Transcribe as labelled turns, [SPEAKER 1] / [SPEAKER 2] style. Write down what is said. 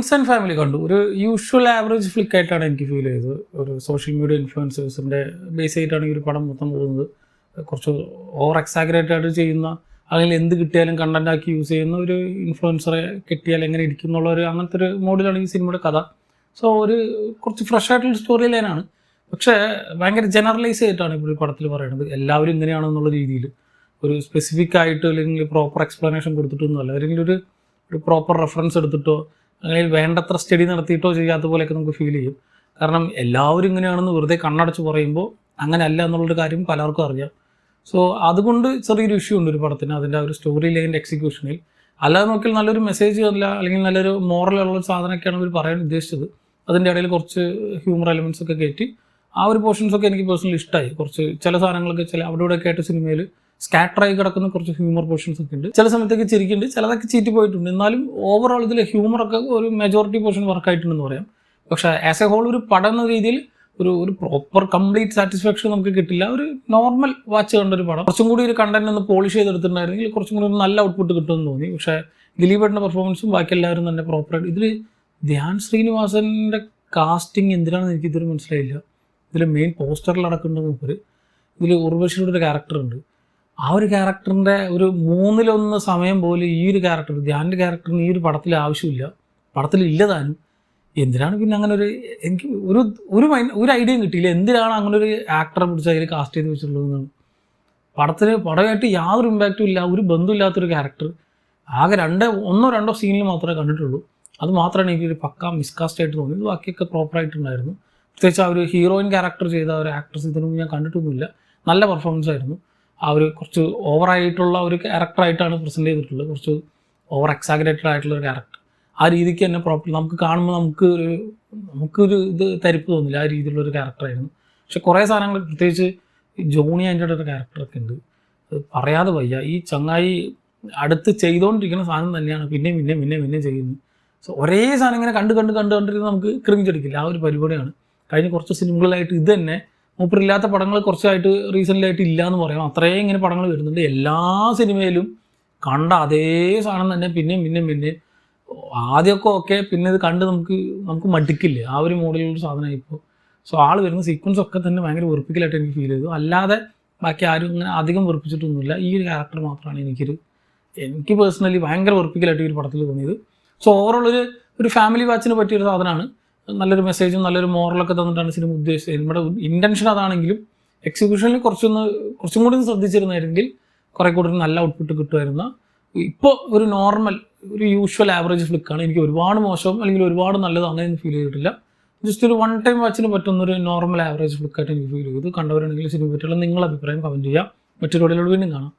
[SPEAKER 1] Friends and family കണ്ടു. ഒരു usual average ഫ്ലിക്കായിട്ടാണ് എനിക്ക് ഫീൽ ചെയ്തത്. ഒരു സോഷ്യൽ മീഡിയ ഇൻഫ്ലുവൻസേഴ്സിൻ്റെ ബേസ് ആയിട്ടാണ് ഈ ഒരു പടം മൊത്തം പോകുന്നത്. കുറച്ച് ഓവർ എക്സാഗ്രേറ്റ് ആയിട്ട് ചെയ്യുന്ന, അല്ലെങ്കിൽ എന്ത് കിട്ടിയാലും കണ്ടന്റ് ആക്കി യൂസ് ചെയ്യുന്ന ഒരു ഇൻഫ്ലുവൻസറെ കിട്ടിയാൽ എങ്ങനെ ഇരിക്കും എന്നുള്ള ഒരു അങ്ങനത്തെ ഒരു മോഡിലാണ് ഈ സിനിമയുടെ കഥ. സോ ഒരു കുറച്ച് ഫ്രഷ് ആയിട്ടുള്ള സ്റ്റോറി ലൈനാണ്. പക്ഷേ ഭയങ്കര ജനറലൈസ് ചെയ്തിട്ടാണ് ഇപ്പോൾ ഈ പടത്തിൽ പറയുന്നത്. എല്ലാവരും ഇങ്ങനെയാണെന്നുള്ള രീതിയിൽ ഒരു സ്പെസിഫിക് ആയിട്ട് അല്ലെങ്കിൽ പ്രോപ്പർ എക്സ്പ്ലനേഷൻ കൊടുത്തിട്ടൊന്നുമല്ല, അല്ലെങ്കിൽ ഒരു പ്രോപ്പർ റെഫറൻസ് എടുത്തിട്ടോ അല്ലെങ്കിൽ വേണ്ടത്ര സ്റ്റഡി നടത്തിയിട്ടോ ചെയ്യാത്ത പോലെയൊക്കെ നമുക്ക് ഫീൽ ചെയ്യും. കാരണം എല്ലാവരും ഇങ്ങനെയാണെന്ന് വെറുതെ കണ്ണടച്ച് പറയുമ്പോൾ അങ്ങനെയല്ല എന്നുള്ളൊരു കാര്യം പലർക്കും അറിയാം. സോ അതുകൊണ്ട് ചെറിയൊരു ഇഷ്യൂ ഉണ്ട് ഒരു പടത്തിന്, അതിൻ്റെ ആ ഒരു സ്റ്റോറി ലൈൻ്റെ എക്സിക്യൂഷനിൽ. അല്ലാതെ നോക്കിയാൽ നല്ലൊരു മെസ്സേജ് അല്ല, അല്ലെങ്കിൽ നല്ലൊരു മോറലുള്ളൊരു സാധനമൊക്കെയാണ് ഇവർ പറയാൻ ഉദ്ദേശിച്ചത്. അതിൻ്റെ ഇടയിൽ കുറച്ച് ഹ്യൂമർ എലമെൻറ്റ്സ് ഒക്കെ കയറ്റി ആ ഒരു പോർഷൻസൊക്കെ എനിക്ക് പേഴ്സണലി ഇഷ്ടമായി. കുറച്ച് ചില സാധനങ്ങളൊക്കെ അവിടെ ഇവിടെയൊക്കെ ആയിട്ട് സിനിമയിൽ സ്കാറ്ററായി കിടക്കുന്ന കുറച്ച് ഹ്യൂമർ പോർഷൻസ് ഒക്കെ ഉണ്ട്. ചില സമയത്തൊക്കെ ചിരിക്കുന്നുണ്ട്, ചിലതൊക്കെ ചീറ്റി പോയിട്ടുണ്ട്. എന്നാലും ഓവറോൾ ഇതിൽ ഹ്യൂമറൊക്കെ ഒരു മെജോറിറ്റി പോർഷൻ വർക്കായിട്ടുണ്ടെന്ന് പറയാം. പക്ഷേ ആസ് എ ഹോൾ ഒരു പടം എന്ന രീതിയിൽ ഒരു പ്രോപ്പർ കംപ്ലീറ്റ് സാറ്റിസ്ഫാക്ഷൻ നമുക്ക് കിട്ടില്ല. ഒരു നോർമൽ വാച്ച് കണ്ട ഒരു പടം. കുറച്ചും കൂടി ഒരു കണ്ടന്റ് ഒന്ന് പോളിഷ് ചെയ്തെടുത്തിട്ടുണ്ടായിരുന്നെങ്കിൽ കുറച്ചും കൂടി ഒരു നല്ല ഔട്ട്പുട്ട് കിട്ടുമെന്ന് തോന്നി. പക്ഷേ ദിലീപേട്ടൻ്റെ പെർഫോമൻസും ബാക്കി എല്ലാവരും തന്നെ പ്രോപ്പറായിട്ട്. ഇതിൽ ധ്യാൻ ശ്രീനിവാസൻ്റെ കാസ്റ്റിംഗ് എന്തിനാണെന്ന് എനിക്കിതൊരു മനസ്സിലായില്ല. ഇതിൽ മെയിൻ പോസ്റ്ററിൽ നടക്കേണ്ടത് മൂപ്പര്. ഇതിൽ ഉർവശിയുടെ ഒരു ക്യാരക്ടറുണ്ട്. ആ ഒരു ക്യാരക്ടറിൻ്റെ ഒരു 1/3 സമയം പോലും ഈ ഒരു ക്യാരക്ടർ, ധ്യാൻ്റെ ക്യാരക്ടറിന് ഈ ഒരു പടത്തിൽ ആവശ്യമില്ല, പടത്തിലില്ല താനും. എന്തിനാണ് പിന്നെ അങ്ങനെ എനിക്ക് ഒരു ഐഡിയയും കിട്ടിയില്ല. എന്തിനാണ് അങ്ങനെ ഒരു ആക്ടറെ പിടിച്ച് അതിൽ കാസ്റ്റ് ചെയ്ത് വെച്ചിട്ടുള്ളതെന്നാണ്. പടമായിട്ട് യാതൊരു ഇമ്പാക്റ്റും ഇല്ല, ഒരു ബന്ധമില്ലാത്തൊരു ക്യാരക്ടർ. ആകെ 1-2 സീനിൽ മാത്രമേ കണ്ടിട്ടുള്ളൂ. അത് മാത്രമാണ് എനിക്കൊരു പക്ക മിസ്കാസ്റ്റ് ആയിട്ട് തോന്നിയത്. ബാക്കിയൊക്കെ പ്രോപ്പറായിട്ടുണ്ടായിരുന്നു. പ്രത്യേകിച്ച് ആ ഒരു ഹീറോയിൻ ക്യാരക്ടർ ചെയ്ത ഒരു ആക്ട്രസ് ഇതിനൊന്നും ഞാൻ കണ്ടിട്ടൊന്നുമില്ല. നല്ല പെർഫോമൻസ് ആയിരുന്നു. ആ ഒരു കുറച്ച് ഓവറായിട്ടുള്ള ഒരു ക്യാരക്ടറായിട്ടാണ് പ്രസൻറ്റ് ചെയ്തിട്ടുള്ളത്. കുറച്ച് ഓവർ എക്സാഗ്രേറ്റഡ് ആയിട്ടുള്ള ഒരു ക്യാരക്ടർ. ആ രീതിക്ക് തന്നെ പ്രോപ്പർ നമുക്ക് കാണുമ്പോൾ നമുക്കൊരു തരിപ്പ് തോന്നില്ല. ആ രീതിയിലുള്ളൊരു ക്യാരക്ടറായിരുന്നു. പക്ഷെ കുറേ സാധനങ്ങൾ, പ്രത്യേകിച്ച് ജോണി ആൻ്റണിയുടെ ഒരു ക്യാരക്ടറൊക്കെ ഉണ്ട്. അത് പറയാതെ വയ്യ. ഈ ചങ്ങായി അടുത്ത് ചെയ്തുകൊണ്ടിരിക്കുന്ന സാധനം തന്നെയാണ് പിന്നെ ചെയ്യുന്നു. സോ ഒരേ സാധനം ഇങ്ങനെ കണ്ടിരുന്ന് നമുക്ക് ക്രിഞ്ചടിക്കില്ല. ആ ഒരു പരിപാടിയാണ്. കഴിഞ്ഞ കുറച്ച് സിനിമകളായിട്ട് ഇത് തന്നെ മൂപ്പരില്ലാത്ത പടങ്ങൾ കുറച്ചായിട്ട് റീസെൻ്റ്ലായിട്ട് ഇല്ല എന്ന് പറയാം. അത്രയും ഇങ്ങനെ പടങ്ങൾ വരുന്നുണ്ട്. എല്ലാ സിനിമയിലും കണ്ട അതേ സാധനം തന്നെ പിന്നെ ആദ്യമൊക്കെ ഓക്കെ, പിന്നെ ഇത് കണ്ട് നമുക്ക് മടുക്കില്ലേ, ആ ഒരു മോഡലുള്ള സാധനമായി ഇപ്പോൾ. സോ ആൾ വരുന്ന സീക്വൻസ് ഒക്കെ തന്നെ ഭയങ്കര വെറുപ്പിക്കലായിട്ട് എനിക്ക് ഫീൽ ചെയ്തു. അല്ലാതെ ബാക്കി ആരും ഇങ്ങനെ അധികം വെറുപ്പിച്ചിട്ടൊന്നുമില്ല. ഈ ഒരു ക്യാരക്ടർ മാത്രമാണ് എനിക്ക് പേഴ്സണലി ഭയങ്കര വെറുപ്പിക്കലായിട്ട് ഈ ഒരു പടത്തിൽ തോന്നിയത്. സോ ഓവറോൾ ഒരു ഫാമിലി വാച്ചിന് പറ്റിയൊരു സാധനമാണ്. നല്ലൊരു മെസ്സേജും നല്ലൊരു മോറലൊക്കെ തന്നിട്ടാണ് സിനിമ ഉദ്ദേശിച്ചത്. നമ്മുടെ ഇൻറ്റൻഷൻ അതാണെങ്കിലും എക്സിക്യൂഷനിൽ കുറച്ചും കൂടി ശ്രദ്ധിച്ചിരുന്നായിരുന്നെങ്കിൽ കുറേ കൂടി നല്ല ഔട്ട്പുട്ട് കിട്ടുമായിരുന്നു. ഇപ്പോൾ ഒരു നോർമൽ, ഒരു യൂഷ്വൽ ആവറേജ് ഫ്ലിക്കാണ്. എനിക്ക് ഒരുപാട് മോശം അല്ലെങ്കിൽ ഒരുപാട് നല്ലത് അങ്ങനെയൊന്നും ഫീൽ ചെയ്തിട്ടില്ല. ജസ്റ്റ് ഒരു 1 ടൈം വാച്ചിന് പറ്റുന്നൊരു നോർമൽ ആവറേജ് ഫ്ലിക്കായിട്ട് എനിക്ക് ഫീൽ ചെയ്തു. കണ്ടവരാണെങ്കിൽ സിനിമ പറ്റിയുള്ള നിങ്ങളുടെ അഭിപ്രായം കമൻറ്റ് ചെയ്യുക. മറ്റൊരു വീഡിയോയിലൂടെ വീണ്ടും കാണാം.